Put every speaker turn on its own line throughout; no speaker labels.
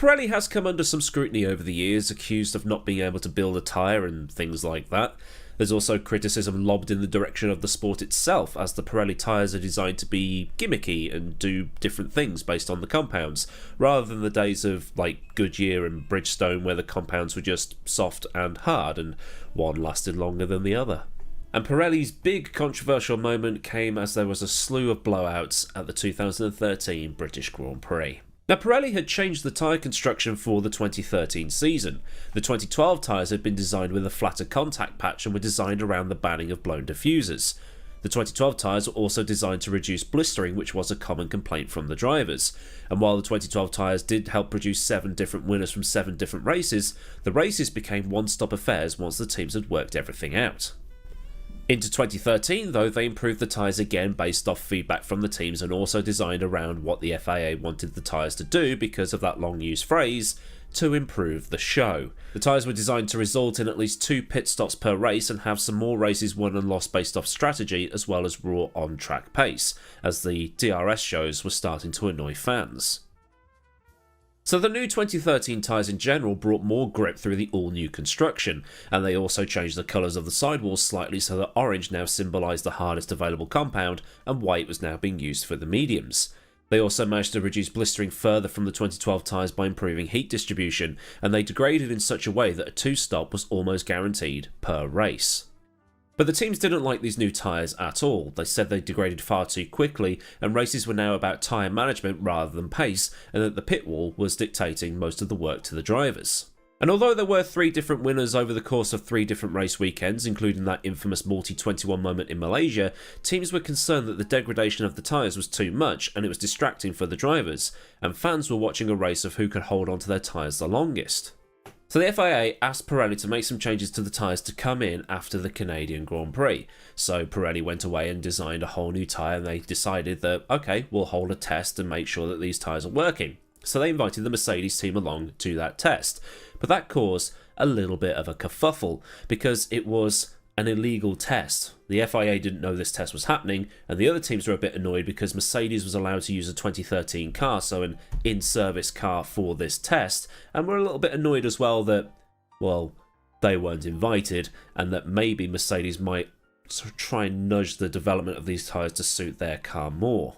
Pirelli has come under some scrutiny over the years, accused of not being able to build a tyre and things like that. There's also criticism lobbed in the direction of the sport itself, as the Pirelli tyres are designed to be gimmicky and do different things based on the compounds, rather than the days of like Goodyear and Bridgestone where the compounds were just soft and hard and one lasted longer than the other. And Pirelli's big controversial moment came as there was a slew of blowouts at the 2013 British Grand Prix. Now, Pirelli had changed the tyre construction for the 2013 season. The 2012 tyres had been designed with a flatter contact patch and were designed around the banning of blown diffusers. The 2012 tyres were also designed to reduce blistering, which was a common complaint from the drivers. And while the 2012 tyres did help produce 7 different winners from 7 different races, the races became one-stop affairs once the teams had worked everything out. Into 2013 though, they improved the tyres again based off feedback from the teams and also designed around what the FIA wanted the tyres to do because of that long used phrase, to improve the show. The tyres were designed to result in at least 2 pit stops per race and have some more races won and lost based off strategy as well as raw on-track pace, as the DRS shows were starting to annoy fans. So the new 2013 tyres in general brought more grip through the all-new construction, and they also changed the colours of the sidewalls slightly so that orange now symbolised the hardest available compound and white was now being used for the mediums. They also managed to reduce blistering further from the 2012 tyres by improving heat distribution, and they degraded in such a way that a 2-stop was almost guaranteed per race. But the teams didn't like these new tyres at all. They said they degraded far too quickly, and races were now about tyre management rather than pace, and that the pit wall was dictating most of the work to the drivers. And although there were 3 different winners over the course of 3 different race weekends, including that infamous Multi-21 moment in Malaysia, teams were concerned that the degradation of the tyres was too much and it was distracting for the drivers, and fans were watching a race of who could hold onto their tyres the longest. So the FIA asked Pirelli to make some changes to the tyres to come in after the Canadian Grand Prix. So Pirelli went away and designed a whole new tyre, and they decided that, okay, we'll hold a test and make sure that these tyres are working. So they invited the Mercedes team along to that test. But that caused a little bit of a kerfuffle because it was an illegal test. The FIA didn't know this test was happening, and the other teams were a bit annoyed because Mercedes was allowed to use a 2013 car, so an in-service car for this test, and were a little bit annoyed as well that, well, they weren't invited, and that maybe Mercedes might sort of try and nudge the development of these tyres to suit their car more.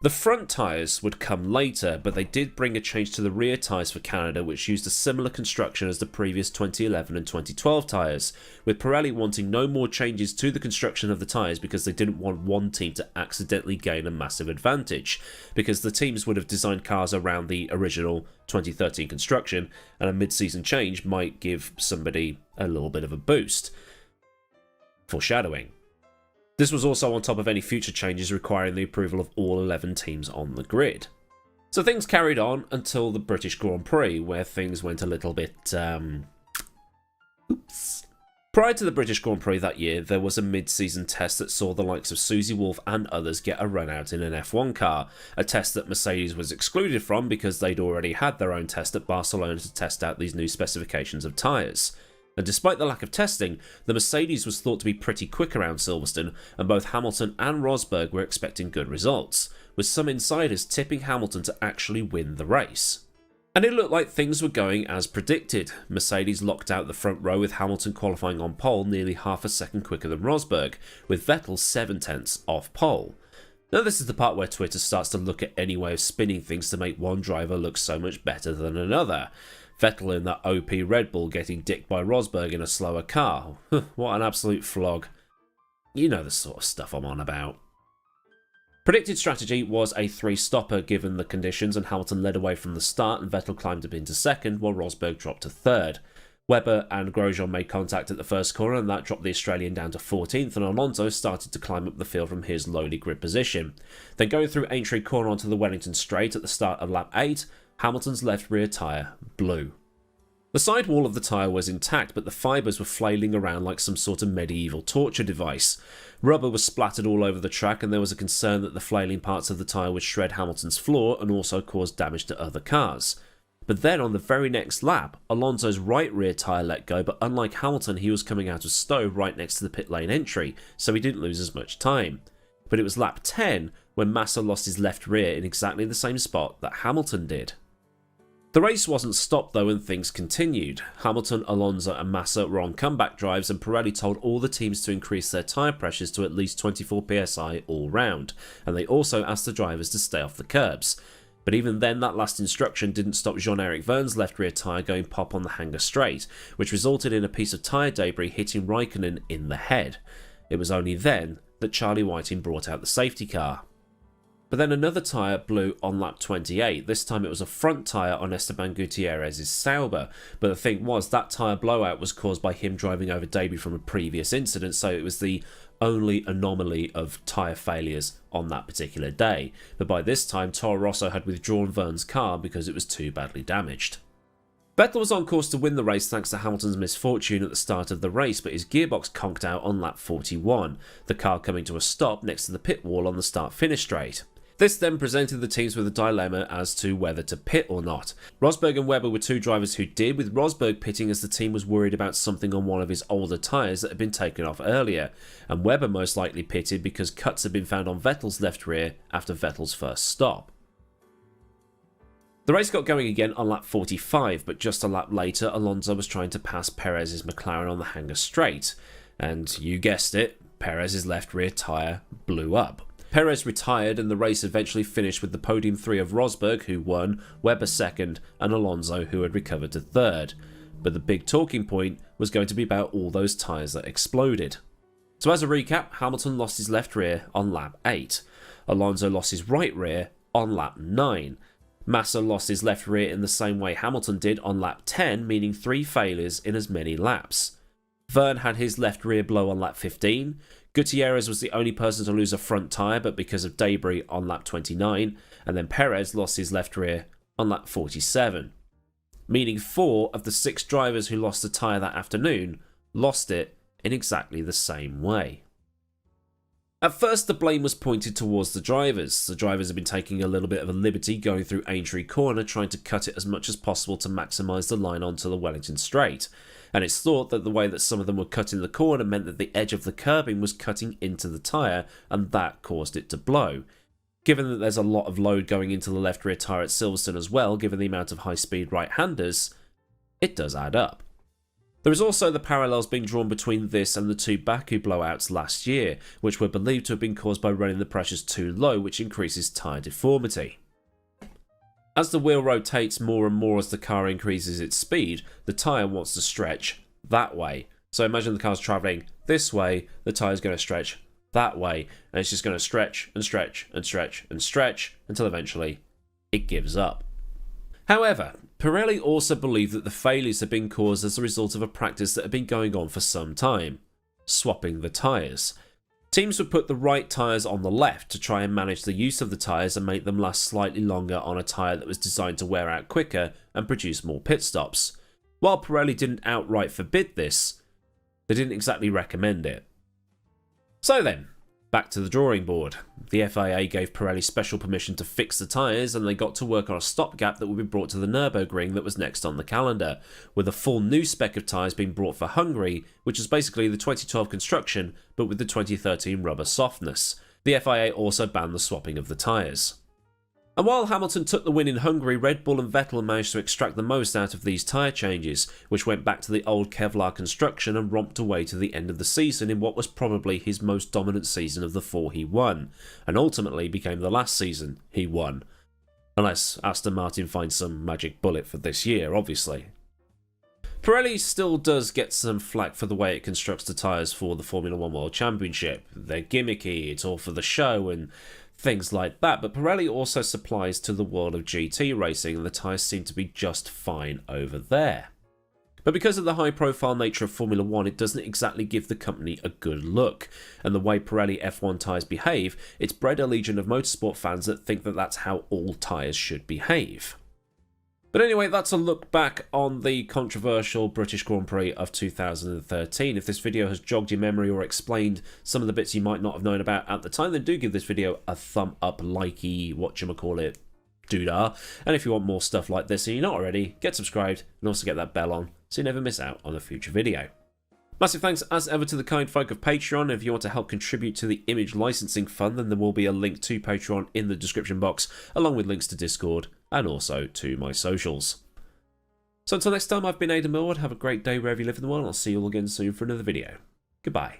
The front tyres would come later, but they did bring a change to the rear tyres for Canada, which used a similar construction as the previous 2011 and 2012 tyres, with Pirelli wanting no more changes to the construction of the tyres because they didn't want one team to accidentally gain a massive advantage, because the teams would have designed cars around the original 2013 construction, and a mid-season change might give somebody a little bit of a boost. Foreshadowing. This was also on top of any future changes requiring the approval of all 11 teams on the grid. So things carried on until the British Grand Prix, where things went a little bit, oops. Prior to the British Grand Prix that year, there was a mid-season test that saw the likes of Susie Wolff and others get a run out in an F1 car, a test that Mercedes was excluded from because they'd already had their own test at Barcelona to test out these new specifications of tyres. And despite the lack of testing, the Mercedes was thought to be pretty quick around Silverstone, and both Hamilton and Rosberg were expecting good results, with some insiders tipping Hamilton to actually win the race. And it looked like things were going as predicted. Mercedes locked out the front row with Hamilton qualifying on pole nearly half a second quicker than Rosberg, with Vettel 7/10 off pole. Now this is the part where Twitter starts to look at any way of spinning things to make one driver look so much better than another. Vettel in that OP Red Bull getting dicked by Rosberg in a slower car. What an absolute flog. You know the sort of stuff I'm on about. Predicted strategy was a 3-stopper given the conditions, and Hamilton led away from the start and Vettel climbed up into second while Rosberg dropped to third. Webber and Grosjean made contact at the first corner, and that dropped the Australian down to 14th, and Alonso started to climb up the field from his lowly grid position. Then going through Aintree Corner onto the Wellington Straight at the start of lap 8, Hamilton's left rear tyre blew. The sidewall of the tyre was intact, but the fibres were flailing around like some sort of medieval torture device. Rubber was splattered all over the track, and there was a concern that the flailing parts of the tyre would shred Hamilton's floor and also cause damage to other cars. But then on the very next lap, Alonso's right rear tyre let go, but unlike Hamilton, he was coming out of stow right next to the pit lane entry, so he didn't lose as much time. But it was lap 10 when Massa lost his left rear in exactly the same spot that Hamilton did. The race wasn't stopped though, and things continued. Hamilton, Alonso and Massa were on comeback drives, and Pirelli told all the teams to increase their tyre pressures to at least 24 psi all round, and they also asked the drivers to stay off the curbs. But even then, that last instruction didn't stop Jean-Éric Vergne's left rear tyre going pop on the Hanger straight, which resulted in a piece of tyre debris hitting Raikkonen in the head. It was only then that Charlie Whiting brought out the safety car. But then another tyre blew on lap 28. This time it was a front tyre on Esteban Gutierrez's Sauber, but the thing was that tyre blowout was caused by him driving over debris from a previous incident, so it was the only anomaly of tyre failures on that particular day. But by this time Toro Rosso had withdrawn Vergne's car because it was too badly damaged. Vettel was on course to win the race thanks to Hamilton's misfortune at the start of the race, but his gearbox conked out on lap 41, the car coming to a stop next to the pit wall on the start-finish straight. This then presented the teams with a dilemma as to whether to pit or not. Rosberg and Webber were two drivers who did, with Rosberg pitting as the team was worried about something on one of his older tyres that had been taken off earlier, and Webber most likely pitted because cuts had been found on Vettel's left rear after Vettel's first stop. The race got going again on lap 45, but just a lap later Alonso was trying to pass Perez's McLaren on the Hanger straight, and you guessed it, Perez's left rear tyre blew up. Perez retired and the race eventually finished with the podium three of Rosberg, who won, Webber second, and Alonso, who had recovered to third. But the big talking point was going to be about all those tyres that exploded. So as a recap, Hamilton lost his left rear on lap 8. Alonso lost his right rear on lap 9. Massa lost his left rear in the same way Hamilton did on lap 10, meaning 3 failures in as many laps. Vergne had his left rear blow on lap 15. Gutierrez was the only person to lose a front tyre, but because of debris on lap 29, and then Perez lost his left rear on lap 47. Meaning 4 of the 6 drivers who lost a tyre that afternoon lost it in exactly the same way. At first the blame was pointed towards the drivers. The drivers had been taking a little bit of a liberty going through Aintree Corner, trying to cut it as much as possible to maximise the line onto the Wellington Straight. And it's thought that the way that some of them were cutting the corner meant that the edge of the curbing was cutting into the tyre, and that caused it to blow. Given that there's a lot of load going into the left rear tyre at Silverstone as well, given the amount of high-speed right-handers, it does add up. There is also the parallels being drawn between this and the 2 Baku blowouts last year, which were believed to have been caused by running the pressures too low, which increases tyre deformity. As the wheel rotates more and more as the car increases its speed, the tyre wants to stretch that way. So imagine the car's travelling this way, the tyre's going to stretch that way, and it's just going to stretch and stretch and stretch and stretch until eventually it gives up. However, Pirelli also believed that the failures had been caused as a result of a practice that had been going on for some time: swapping the tyres. Teams would put the right tyres on the left to try and manage the use of the tyres and make them last slightly longer on a tyre that was designed to wear out quicker and produce more pit stops. While Pirelli didn't outright forbid this, they didn't exactly recommend it. So then, back to the drawing board. The FIA gave Pirelli special permission to fix the tyres, and they got to work on a stopgap that would be brought to the Nürburgring that was next on the calendar, with a full new spec of tyres being brought for Hungary, which is basically the 2012 construction but with the 2013 rubber softness. The FIA also banned the swapping of the tyres. And while Hamilton took the win in Hungary, Red Bull and Vettel managed to extract the most out of these tyre changes, which went back to the old Kevlar construction and romped away to the end of the season in what was probably his most dominant season of the 4 he won, and ultimately became the last season he won. Unless Aston Martin finds some magic bullet for this year, obviously. Pirelli still does get some flack for the way it constructs the tyres for the Formula 1 World Championship. They're gimmicky, it's all for the show and things like that, but Pirelli also supplies to the world of GT racing, and the tyres seem to be just fine over there. But because of the high profile nature of Formula 1, it doesn't exactly give the company a good look, and the way Pirelli F1 tyres behave, it's bred a legion of motorsport fans that think that that's how all tyres should behave. But anyway, that's a look back on the controversial British Grand Prix of 2013. If this video has jogged your memory or explained some of the bits you might not have known about at the time, then do give this video a thumb up, likey, whatchamacallit, doodah. And if you want more stuff like this and you're not already, get subscribed and also get that bell on so you never miss out on a future video. Massive thanks as ever to the kind folk of Patreon. If you want to help contribute to the image licensing fund, then there will be a link to Patreon in the description box, along with links to Discord and also to my socials. So until next time, I've been AdmiralLaWind. Have a great day wherever you live in the world. I'll see you all again soon for another video. Goodbye.